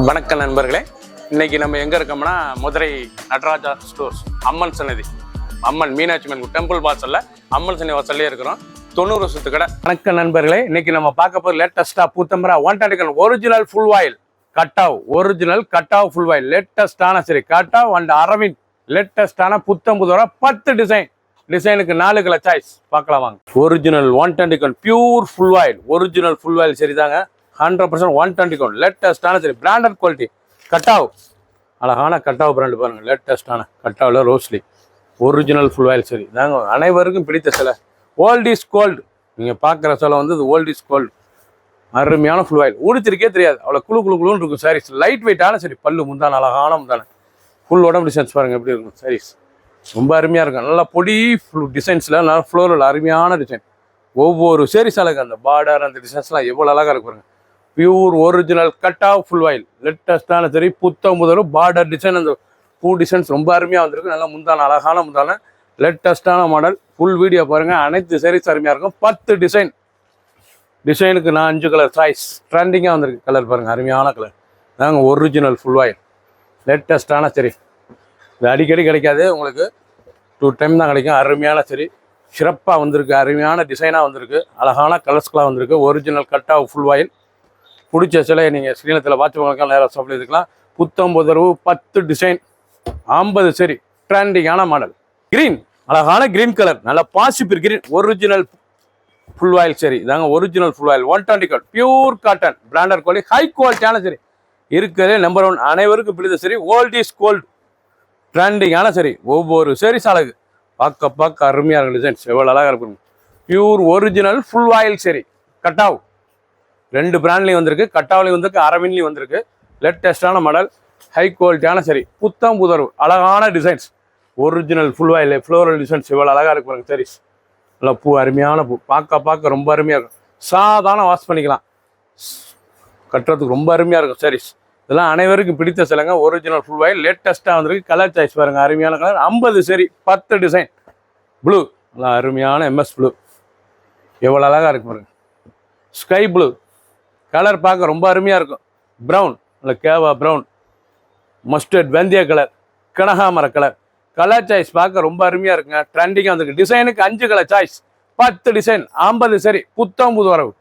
வணக்கம் நண்பர்களே, இன்னைக்கு நம்ம எங்க இருக்கோம்னா மதுரை நடராஜா ஸ்டோர்ஸ் அம்மன் சன்னதி, அம்மன் மீனாட்சி அம்மன் டெம்பிள் வாசல்ல அம்மன் சன்னதி வாசல்லே இருக்கிறோம். 90 வருஷத்து கடை. வணக்கம் நண்பர்களே, இன்னைக்கு நம்ம பார்க்க போகிற லேட்டஸ்டா பூத்தம்பரா 130 ஒரிஜினல் ஃபுல் ஆயில் கட்டாவ், ஒரிஜினல் கட்டாவ் ஃபுல் ஆயில் லேட்டஸ்டான சரி கட்டாவ் அண்ட் அரவிந்த் லேட்டஸ்டான புத்தம்புது வர 10 டிசைனுக்கு 4 கலர் சாய்ஸ் பார்க்கலாம் வாங்க. Original 120 pure full oil, original full oil சரிதாங்க. 100% 120 லேட்டஸ்டான சரி பிராண்டட் குவாலிட்டி கட்டாவ், அழகான கட்டாவ் பிராண்டு பாருங்க. லேட்டஸ்டான கட்டாவில் ரோஸ்லி ஒரிஜினல் ஃபுல் ஆயில் சரி தாங்க. அனைவருக்கும் பிடித்த சிலை ஓல்ட் இஸ் கோல்டு. நீங்கள் பார்க்குற சிலை வந்து இது ஓல்ட் இஸ் கோல்டு. அருமையான ஃபுல் ஆயில் ஊடிச்சிருக்கே தெரியாது, அவ்வளோ குழுன்னு இருக்கும் சாரீஸ். லைட் வெயிட்டான சரி பல்லு முந்தான அழகான முந்தான ஃபுல் உடம்பு டிசைன்ஸ் பாருங்கள் எப்படி இருக்கும் சாரீஸ். ரொம்ப அருமையாக இருக்கும். நல்லா பொடி டிசைன்ஸில் நல்லா ஃப்ளோரில் அருமையான டிசைன். ஒவ்வொரு சாரீஸ் அழகு அந்த பார்டர் அந்த டிசைன்ஸ்லாம் எவ்வளோ அழகாக இருக்கு பாருங்க. பியூர் ஒரிஜினல் கட்டாவ் ஃபுல் ஆயில் லேட்டஸ்டான சரி புத்தம் முதலும் பார்டர் டிசைன் அந்த பூ டிசைன்ஸ் ரொம்ப அருமையாக வந்திருக்கு. நல்லா முந்தான அழகான முந்தான லேட்டஸ்டான மாடல். ஃபுல் வீடியோ பாருங்கள். அனைத்து சாரீஸ் அருமையாக இருக்கும். 10 டிசைனுக்கு 5 கலர் சாய்ஸ் ட்ரெண்டிங்காக வந்திருக்கு. கலர் பாருங்கள் அருமையான கலர் தாங்க. ஒரிஜினல் ஃபுல் ஆயில் லேட்டஸ்டான சரி. இது அடிக்கடி கிடைக்காது உங்களுக்கு, 2 டைம் தான் கிடைக்கும். அருமையான சரி சிறப்பாக வந்திருக்கு. அருமையான டிசைனாக வந்திருக்கு. அழகான கலர்ஸ்களாக வந்திருக்கு. ஒரிஜினல் கட்டாவ் ஃபுல் ஆயில் பிடிச்ச சிலையை நீங்கள் ஸ்க்ரீனத்தில் வாட்ச் நேராக சப்ளை இதுக்கலாம். புத்தம்பது 10 டிசைன் 50 சரி ட்ரெண்டிங்கான மாடல். கிரீன் அழகான கிரீன் கலர் நல்ல possible green original full oil சரி இதாங்க. Original full oil 120 pure cotton branded quality high குவாலிட்டியான சரி இருக்கிறதே நம்பர் 1. அனைவருக்கும் பிடித்த சரி ஓல்ட் இஸ் கோல்டு ட்ரெண்டிங்கான சரி. ஒவ்வொரு சாரீஸ் அழகு பார்க்க அருமையாக இருக்கும். டிசைன்ஸ் எவ்வளோ அழகாக இருக்கும். பியூர் ஒரிஜினல் ஃபுல் ஆயில் சரி கட்டாவ் 2 பிராண்ட்லையும் வந்திருக்கு. கட்டாவிலையும் வந்திருக்கு, அரவிந்த்லையும் வந்திருக்கு. லேட்டஸ்டான மாடல் ஹை குவாலிட்டியான சரி புத்தம் புதர்வு அழகான designs. Original full oil floral designs எவ்வளோ அழகாக இருக்கு பாருங்க சாரீஸ். நல்லா பூ அருமையான பூ பார்க்க ரொம்ப அருமையாக இருக்கும். சாதாரண வாஷ் பண்ணிக்கலாம், கட்டுறதுக்கு ரொம்ப அருமையாக இருக்கும் சாரீஸ். இதெல்லாம் அனைவருக்கும் பிடித்த சிலைங்க. ஒரிஜினல் ஃபுல் ஆயில் லேட்டஸ்ட்டாக வந்திருக்கு. கலர் சாய்ஸ் பாருங்கள் அருமையான கலர். 50 சரி 10 டிசைன். ப்ளூ நல்லா அருமையான MS ப்ளூ எவ்வளோ அழகாக இருக்கு பாருங்க. ஸ்கை ப்ளூ கலர் பார்க்க ரொம்ப அருமையாக இருக்கும். ப்ரௌன் இல்லை கேவா ப்ரௌன், மஸ்டர்ட் வெந்தய கலர், கனகாமர கலர். கலர் சாய்ஸ் பார்க்க ரொம்ப அருமையாக இருக்குங்க. ட்ரெண்டிங்காக வந்துருக்கு. டிசைனுக்கு 5 கலர் சாய்ஸ் 10 டிசைன் 50 சரி புத்தம் புது வரவு.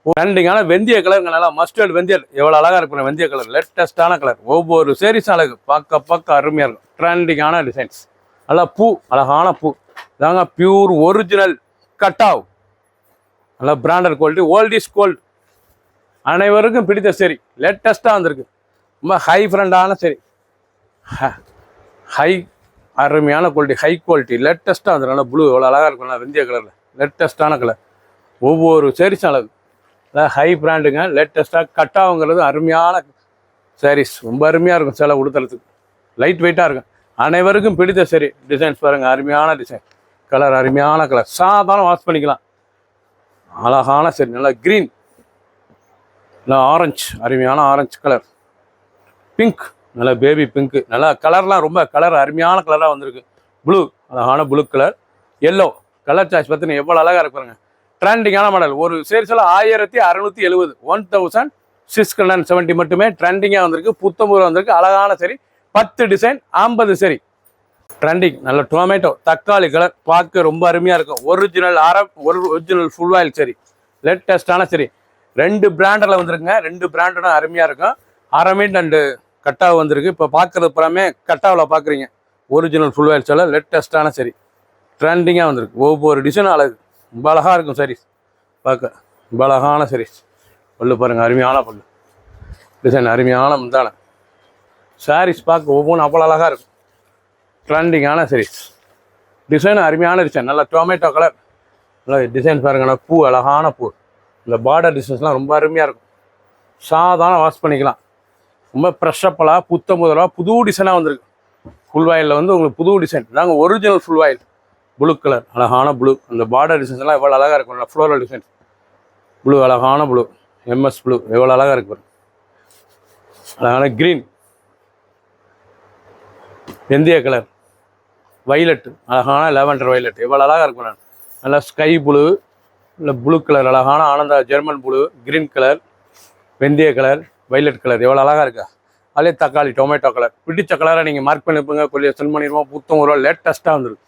ட்ரெண்டிங்கான வெந்தய கலருங்க. நல்லா மஸ்டர்ட் வெந்தயல் எவ்வளோ அழகாக இருக்கு வெந்தய கலர். லேட்டஸ்டான கலர். ஒவ்வொரு சாரீஸ் அழகு பார்க்க அருமையாக இருக்கும். ட்ரெண்டிங்கான டிசைன்ஸ். நல்லா பூ அழகான பூ தாங்க. பியூர் ஒரிஜினல் கட்டாவ் நல்லா branded quality old is gold. அனைவருக்கும் பிடித்த சரி லேட்டஸ்ட்டாக வந்திருக்கு. ரொம்ப ஹை ஃப்ரெண்டான சரி ஹை அருமையான குவாலிட்டி ஹை குவாலிட்டி லேட்டஸ்ட்டாக வந்துருக்கு. நல்லா ப்ளூ எவ்வளோ அழகாக இருக்கும். வெந்தய கலரில் லேட்டஸ்ட்டான கலர். ஒவ்வொரு சாரீஸ் அழகு. அதாவது ஹை பிராண்டுங்க. லேட்டஸ்ட்டாக கட்டாவுங்கிறது அருமையான சாரீஸ். ரொம்ப அருமையாக இருக்கும். சிலை உடுத்துறதுக்கு லைட் வெயிட்டாக இருக்கும். அனைவருக்கும் பிடித்த சரி டிசைன்ஸ் பாருங்கள் அருமையான டிசைன். கலர் அருமையான கலர். சாதாரண வாஷ் பண்ணிக்கலாம். அழகான சரி நல்லா க்ரீன், நல்லா ஆரஞ்சு அருமையான ஆரஞ்சு கலர். பிங்க் நல்லா பேபி பிங்க்கு நல்லா கலர்லாம் ரொம்ப கலர் அருமையான கலராக வந்திருக்கு. ப்ளூ அழகான blue colour. Yellow colour choice பார்த்தீங்கன்னா எவ்வளோ அழகாக இருக்குங்க. ட்ரெண்டிங்கான மாடல். ஒரு சேரிஸில் 1670 1670 மட்டுமே ட்ரெண்டிங்காக வந்திருக்கு. புத்தம்பூர் வந்திருக்கு. அழகான சரி 10 டிசைன் 50 சரி ட்ரெண்டிங். நல்ல டொமேட்டோ தக்காளி கலர் பார்க்க ரொம்ப அருமையாக இருக்கும். ஒரிஜினல் ஒரிஜினல் ஃபுல் ஆயில் சரி லேட்டஸ்டான சரி 2 பிராண்டில் வந்துருக்குங்க. 2 பிராண்டும் அருமையாக இருக்கும். அரவிந்த் அண்டு கட்டாவ் வந்திருக்கு. இப்போ பார்க்குறது புறாமே கட்டாவில் பார்க்குறீங்க. ஒரிஜினல் ஃபுல் ஆயில் சொல்ல லேட்டஸ்டான சரி ட்ரெண்டிங்காக வந்திருக்கு. ஒவ்வொரு டிசைனும் அழகு ரொம்ப அழகாக இருக்கும் சாரீஸ் பார்க்க. ரொம்ப அழகான சாரீஸ். பல்லு பாருங்கள் அருமையான பல்லு டிசைன் அருமையான முந்தான சாரீஸ் பார்க்க ஒவ்வொன்றும் அவ்வளோ அழகாக இருக்கும். ட்ரெண்டிங்கான சாரீஸ் டிசைன் அருமையான டிசைன். நல்லா டொமேட்டோ கலர் நல்லா டிசைன் பாருங்கன்னா பூ அழகான பூ. இந்த பார்டர் டிசைன்ஸ்லாம் ரொம்ப அருமையாக இருக்கும். சாதாரண வாஷ் பண்ணிக்கலாம். ரொம்ப ஃப்ரெஷ்ஷப்பலாக புத்தம் முதலாக புது டிசைனாக வந்திருக்கு. ஃபுல் ஆயிலில் வந்து உங்களுக்கு புது டிசைன் தாங்க. Original full oil blue colour அழகான ப்ளூ. அந்த பார்டர் டிசைன்ஸ்லாம் எவ்வளோ அழகாக இருக்கும். ஃப்ளோரல் டிசைன் ப்ளூ அழகான ப்ளூ MS ப்ளூ எவ்வளோ அழகாக இருக்கு. அழகான க்ரீன் வெந்தய கலர் வைலட் அழகான லாவெண்டர் வைலட் எவ்வளோ அழகாக இருக்கும். நல்லா ஸ்கை ப்ளூ இல்லை ப்ளூ கலர் அழகான Ananda German blue, green colour, வெந்தய கலர், வைலட் கலர் எவ்வளோ அழகாக இருக்கா. அதிலே தக்காளி டொமேட்டோ கலர் பிடிச்ச கலரை நீங்கள் மார்க் பண்ணிப்போங்க, கொஞ்சம் சென்ட் பண்ணிடுவோம். புத்தம் ஒரு லேட்டஸ்ட்டாக வந்துருக்கு.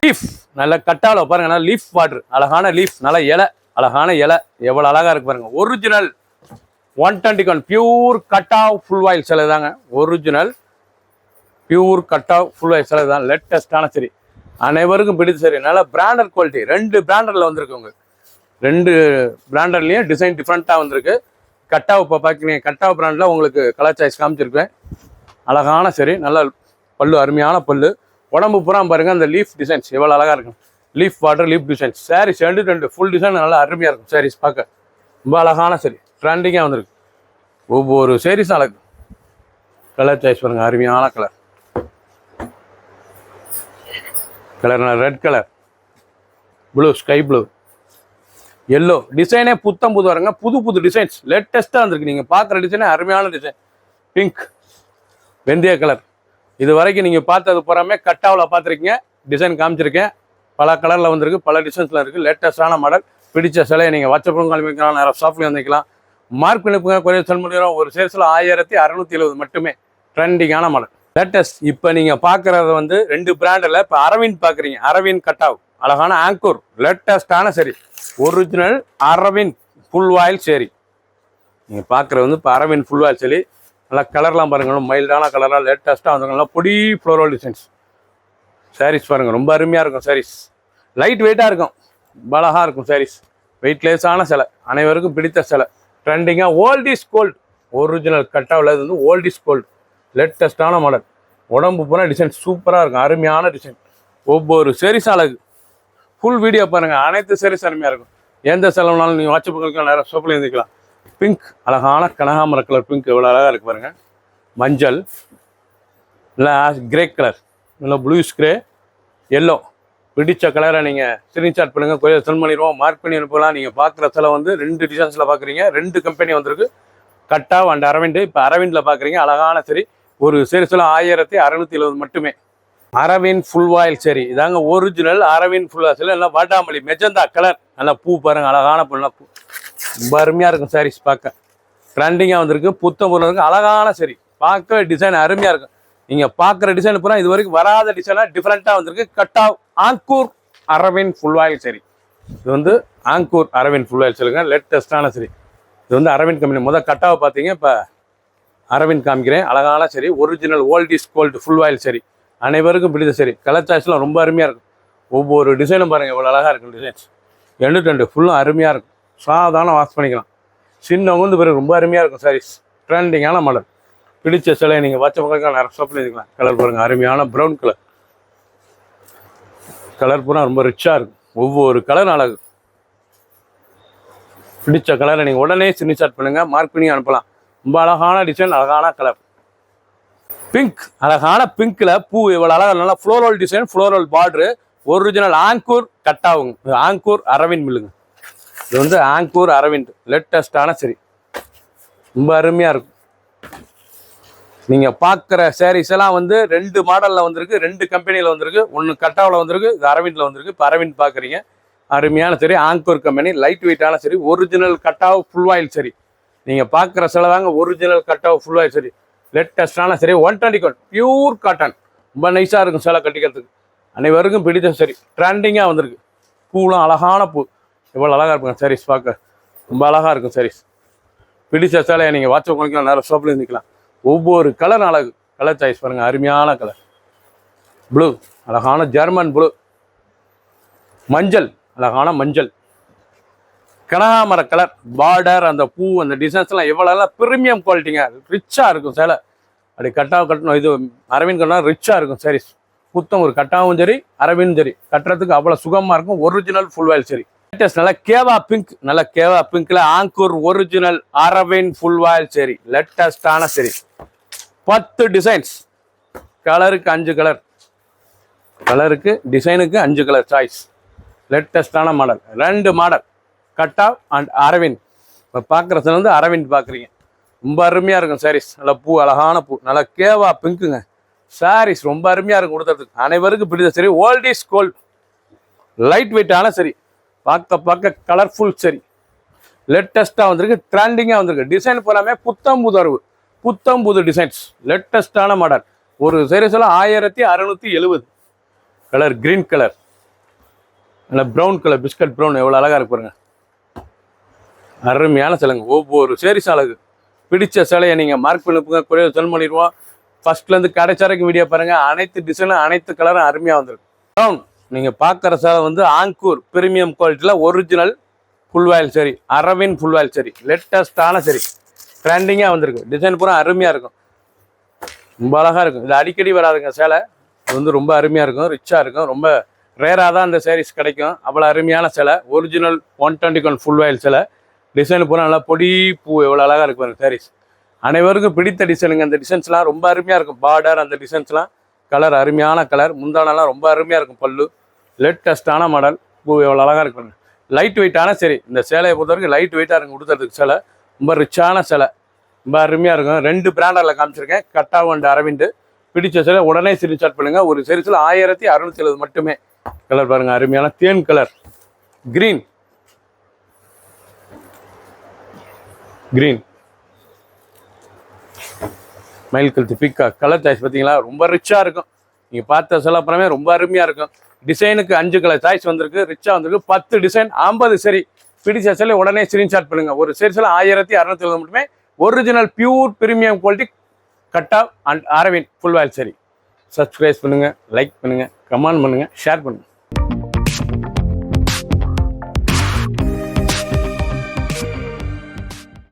லீஃப் நல்ல கட்டாவில் பாருங்க, நல்லா லீஃப் வாட்ரு, அழகான லீஃப், நல்ல இலை, அழகான இலை, எவ்வளோ அழகாக இருக்கு பாருங்க. Original 121 pure cut off full oil சிலை தாங்க. Original pure cut off full oil சிலை தான், லேட்டஸ்டான சரி, அனைவருக்கும் பிடிச்ச சரி. நல்ல பிராண்டட் குவாலிட்டி, 2 பிராண்டரில் வந்திருக்கு. உங்களுக்கு 2 பிராண்டர்லேயும் டிசைன் டிஃப்ரெண்ட்டாக வந்திருக்கு. கட்டாவை இப்போ பார்க்குறீங்க, கட்டாவை பிராண்டில் உங்களுக்கு கலர் சாய்ஸ் காமிச்சிருக்கேன். அழகான சரி, நல்ல பல்லு, அருமையான பல்லு, உடம்பு பூரா பாருங்கள் அந்த லீஃப் டிசைன்ஸ் எவ்வளோ அழகாக இருக்கும். Leaf water leaf designs sarees 2 full design நல்லா அருமையாக இருக்கும். சாரீஸ் பார்க்க ரொம்ப அழகான சரி, ட்ரெண்டிங்காக வந்திருக்கு. ஒவ்வொரு சாரீஸும் அழகு. கலர் சாய்ஸ் பாருங்கள், அருமையான colour, red colour, blue, sky blue, yellow டிசைனே புத்தம் புது வருங்க. புது டிசைன்ஸ் லேட்டஸ்ட்டாக வந்திருக்கு. நீங்கள் பார்க்குற டிசைனே அருமையான டிசைன். பிங்க், வெந்தய கலர், இது வரைக்கும் நீங்கள் பார்த்தது பூராமே கட்டாவில் பார்த்துருக்கீங்க. டிசைன் காமிச்சிருக்கேன், பல கலரில் வந்திருக்கு, பல டிசைன்ஸில் இருக்குது. லேட்டஸ்டான மாடல். பிடிச்ச சிலையை நீங்கள் வாட்ஸ்அப்பும் காமிக்கலாம், நேரம் ஷாப்லேயும் வந்துக்கலாம். மார்க் பண்ணிப்புங்க, கொஞ்சம் சென்ட் பண்ணிடுறோம். ஒரு சேல்ஸில் 1670 மட்டுமே. ட்ரெண்டிங்கான மாடல், லேட்டஸ்ட். இப்போ நீங்கள் பார்க்குறது வந்து 2 பிராண்டில். இப்போ அரவிந்த் பார்க்குறீங்க, அரவிந்த் கட்டாவ், அழகான ஆங்கூர், லேட்டஸ்டான சரி, ஒரிஜினல் அரவிந்த் ஃபுல் ஆயில் சரி. நீங்கள் பார்க்குறது வந்து இப்போ அரவிந்த் ஃபுல் ஆயில் சரி. நல்லா கலர்லாம் பாருங்கள், மைல்டான கலராக லேட்டஸ்ட்டாக வந்துருங்க. நல்லா பொடி ஃப்ளோரல் டிசைன்ஸ் சாரீஸ் பாருங்கள், ரொம்ப அருமையாக இருக்கும். சாரீஸ் லைட் வெயிட்டாக இருக்கும், ரொம்ப அழகாக இருக்கும். சாரீஸ் வெயிட்லெஸ்ஸான சிலை, அனைவருக்கும் பிடித்த சிலை. ட்ரெண்டிங்காக ஓல்ட் இஸ் கோல்டு, ஒரிஜினல் கட்டாவில் இது வந்து ஓல்ட் இஸ் கோல்டு, லேட்டஸ்டான மாடல். உடம்பு பூரா டிசைன் சூப்பராக இருக்கும், அருமையான டிசைன். ஒவ்வொரு சாரீஸும் அழகு. ஃபுல் வீடியோ பாருங்கள், அனைத்து சாரீஸ் அருமையாக இருக்கும். எந்த செலவுனாலும் நீங்கள் வாட்ஸ்அப்புக்கு நேரம் ஷாப்பில் இருந்துக்கலாம். பிங்க், அழகான கனகாமர கலர் பிங்க் எவ்வளோ அழகாக இருக்குது பாருங்கள். மஞ்சள், இல்லை கிரே கலர், இல்லை ப்ளூஸ் கிரே, எல்லோ, பிடிச்ச கலரை நீங்கள் ஸ்க்ரீன்ஷாட் பண்ணுங்கள், கொஞ்சம் சென்ட் பண்ணிடுவோம். மார்க் பண்ணி அனுப்பலாம். நீங்கள் பார்க்குற சில வந்து 2 டிசைன்ஸில் பார்க்குறீங்க. 2 கம்பெனி வந்திருக்கு, கட்டாவ் அண்ட் அரவிந்த். இப்போ அரவிந்தில் பார்க்குறீங்க, அழகான சரி. ஒரு சேரிஸில் 1670 மட்டுமே. அரவிந்த் ஃபுல் ஆயில் சரி, இதாங்க ஒரிஜினல் அரவிந்த் ஃபுல் ஆயில். நல்லா வாடாமல்லி மெஜந்தா கலர், நல்லா பூ பாருங்கள், அழகான பூ, நல்லா பூ, ரொம்ப அருமையாக இருக்கும். சாரீஸ் பார்க்க ட்ரெண்டிங்காக வந்திருக்கு, புத்தம் பொருள் இருக்குது, அழகான சரி. பார்க்க டிசைன் அருமையாக இருக்கும். நீங்கள் பார்க்குற டிசைன் பூரா இது வரைக்கும் வராத டிசைனாக டிஃப்ரெண்ட்டாக வந்திருக்கு. கட்டாவ் ஆங்கூர் அரவிந்த் ஃபுல் ஆயில் சரி. இது வந்து ஆங்கூர் அரவிந்த் ஃபுல் ஆயில் சரிங்க, லேட்டஸ்டான சரி. இது வந்து அரவிந்த் கம்பெனி. முதல் கட்டாவை பார்த்தீங்க, இப்போ அரவிந்த் காமிக்கிறேன். அழகான சரி, original old is gold full oil சரி, அனைவருக்கும் பிடித்த சரி. கலர் சாய்ஸ்லாம் ரொம்ப அருமையாக இருக்கும். ஒவ்வொரு டிசைனும் பாருங்கள் எவ்வளோ அழகாக இருக்கும். டிசைன்ஸ் 2 ஃபுல்லும் அருமையாக இருக்கும். சாதாரண வாஷ் பண்ணிக்கலாம். சின்னவங்க வந்து பிறகு ரொம்ப அருமையாக இருக்கும். சாரீஸ் ட்ரெண்டிங்கான மாடல். பிடிச்ச சிலையை நீங்கள் வாட்ஸ்அப்புக்கு நிறைய ஷாப்பில் இருக்கலாம். கலர் பாருங்கள், அருமையான ப்ரௌன் கலர். கலர் பூரா ரொம்ப ரிச்சாக இருக்கும். ஒவ்வொரு கலர் அழகு. பிடிச்ச கலரை நீங்கள் உடனே ஸ்க்ரீன்ஷாட் பண்ணுங்கள், மார்க் பண்ணி அனுப்பலாம். ரொம்ப அழகான டிசைன், அழகான கலர். பிங்க், அழகான பிங்க்ல பூ இவ்வளோ அழகாக, நல்லா floral design, floral border, original Angoor கட்டாவுங்க, ஆங்கூர் அரவிந்த் மில்லுங்க. இது வந்து ஆங்கூர் அரவிந்த் லேட்டஸ்டான சரி, ரொம்ப அருமையாக இருக்கும். நீங்கள் பார்க்குற சாரீஸ் எல்லாம் வந்து 2 மாடலில் வந்திருக்கு, 2 கம்பெனியில் வந்திருக்கு. ஒன்று கட்டாவில் வந்திருக்கு, இது அரவிந்தில் வந்திருக்கு. இப்போ அரவிந்த் பார்க்குறீங்க, அருமையான சரி, ஆங்கூர் கம்பெனி, லைட் வெயிட்டான சரி, ஒரிஜினல் கட்டாவ் ஃபுல் ஆயில் சரி. நீங்கள் பார்க்குற சிலதாங்க ஒரிஜினல் கட்டாவ் ஃபுல் ஆயில் சரி, லேட்டஸ்டான சரி. 121 பியூர் காட்டன், ரொம்ப நைஸாக இருக்கும் சிலை கட்டிக்கிறதுக்கு. அனைவருக்கும் பிடித்த சரி, ட்ரெண்டிங்காக வந்திருக்கு. பூலாம் அழகான பூ, எவ்வளோ அழகாக இருக்கும். சாரீஸ் பார்க்க ரொம்ப அழகாக இருக்கும். சாரீஸ் பிடிச்ச சிலையை நீங்கள் வாட்ஸ்அப் பண்ணிக்கலாம், நேரம் ஷாப்பில் இருந்துக்கலாம். ஒவ்வொரு கலர் அழகு. கலர் சாய்ஸ் பாருங்கள், அருமையான கலர். ப்ளூ, அழகான ஜெர்மன் ப்ளூ. மஞ்சள், அழகான மஞ்சள். கனகாமர கலர் பார்டர், அந்த பூ, அந்த டிசைன்ஸ்லாம் எவ்வளோலாம் ப்ரீமியம் குவாலிட்டிங்க, ரிச்சாக இருக்கும் சேலை. அப்படி கட்டாக கட்டணும், இது அரவிந்த் கட்டணும், ரிச்சாக இருக்கும். சாரீஸ் புத்தம் ஒரு கட்டாவும் சரி, அரவிந்தும் சரி, கட்டுறதுக்கு அவ்வளோ சுகமாக இருக்கும். ஒரிஜினல் ஃபுல் ஆயில் சரி. லேட்டஸ்ட் நல்லா கேவா பிங்க், நல்லா கேவா பிங்க்ல Ankur original Aravind full oil சரி, லேட்டஸ்டான சரி. 10 டிசைன்ஸ், கலருக்கு 5 கலர், கலருக்கு டிசைனுக்கு 5 கலர் சாய்ஸ். லேட்டஸ்டான மாடல், 2 மாடல், கட்டாவ் அண்ட் அரவிந்த். இப்போ பார்க்குறது வந்து அரவிந்த் பார்க்குறீங்க, ரொம்ப அருமையாக இருக்கும். சாரீஸ் நல்லா பூ, அழகான பூ, நல்லா கேவா பிங்க்குங்க. சாரீஸ் ரொம்ப அருமையாக இருக்கும் கொடுத்ததுக்கு. அனைவருக்கும் பிடித்த சரி, ஓல்ட் இஸ் கோல்ட், லைட் வெயிட்டான சரி, பார்க்க கலர்ஃபுல் சரி, லேட்டஸ்ட்டாக வந்திருக்கு, ட்ரெண்டிங்காக வந்திருக்கு. டிசைன் போலாமே புத்தம் புதர்வு, புத்தம் புது டிசைன்ஸ், லேட்டஸ்டான மாடல். ஒரு சீரீஸில் 1670 கலர், கிரீன் கலர், நல்லா ப்ரௌன் கலர், பிஸ்கட் ப்ரௌன், எவ்வளோ அழகாக இருக்கு பாருங்க. அருமையான சேலைங்க. ஒவ்வொரு சேரீஸ் அழகு. பிடிச்ச சேலையை நீங்கள் மார்க் பண்ணிப்புங்க, குறைய செல் பண்ணிடுவோம். ஃபர்ஸ்ட்லேருந்து கடைசி வரைக்கும் வீடியோ பாருங்கள். அனைத்து டிசைனும் அனைத்து கலரும் அருமையாக வந்துருக்கு. ப்ரௌன் நீங்கள் பார்க்குற சேலை வந்து ஆங்கூர் பிரீமியம் குவாலிட்டியில் ஒரிஜினல் ஃபுல்வாயில் சரி, அரவிந்த் ஃபுல்வாயில் சரி, லேட்டஸ்டான சரி, ட்ரெண்டிங்காக வந்திருக்கு. டிசைன் பூரா அருமையாக இருக்கும், ரொம்ப அழகாக இருக்கும். இது அடிக்கடி வராதுங்க சேலை. இது வந்து ரொம்ப அருமையாக இருக்கும், ரிச்சாக இருக்கும். ரொம்ப ரேராக தான் இந்த சாரீஸ் கிடைக்கும். அவ்வளோ அருமையான சேலை. ஒரிஜினல் 121 ஃபுல்வாயில் சேலை. டிசைன் பூரா நல்லா பொடி பூ, எவ்வளோ அழகாக இருக்கு பாருங்க சாரீஸ். அனைவருக்கும் பிடித்த டிசைனுங்க. அந்த டிசைன்ஸ்லாம் ரொம்ப அருமையாக இருக்கும். பார்டர் அந்த டிசைன்ஸ்லாம் கலர் அருமையான கலர். முந்தானெல்லாம் ரொம்ப அருமையாக இருக்கும். பல்லு லேட்டஸ்டான மாடல். பூ எவ்வளோ அழகாக இருக்கு பாருங்க. லைட் வெயிட்டான சரி. இந்த சேலையை பொறுத்த வரைக்கும் லைட் வெயிட்டாக இருக்கும் கொடுத்துறதுக்கு. சேலை ரொம்ப ரிச்சான சேலை, ரொம்ப அருமையாக இருக்கும். 2 பிராண்டில் காமிச்சிருக்கேன், கட்டாவு அண்ட் அரவிந்து. பிடிச்ச சேலை உடனே ஸ்கிரீன்ஷாட் பண்ணுங்க. ஒரு சீரீஸில் 1670 மட்டுமே. கலர் பாருங்க, அருமையான தேன் கலர், கிரீன் கிரீன், மயில் கழுத்து பிக்கா. கலர் சாய்ஸ் பார்த்தீங்களா, ரொம்ப ரிச்சாக இருக்கும். நீங்கள் பார்த்த சேலை அப்புறமே ரொம்ப அருமையாக இருக்கும். டிசைனுக்கு 5 கலர் சாய்ஸ் வந்திருக்கு, ரிச்சாக வந்திருக்கு. 10 டிசைன் 50 சரி. பிடிச்ச சேலை உடனே ஸ்கிரீன்ஷாட் பண்ணுங்க. ஒரு சீரீஸில் 1670 மட்டுமே. ஒரிஜினல் பியூர் பிரீமியம் குவாலிட்டி கட்டாவ் அண்ட் அரவிந்த் ஃபுல்வாயில் சரி. சப்ஸ்கிரைப் பண்ணுங்கள், லைக் பண்ணுங்கள், கமெண்ட் பண்ணுங்கள், ஷேர் பண்ணுங்கள்.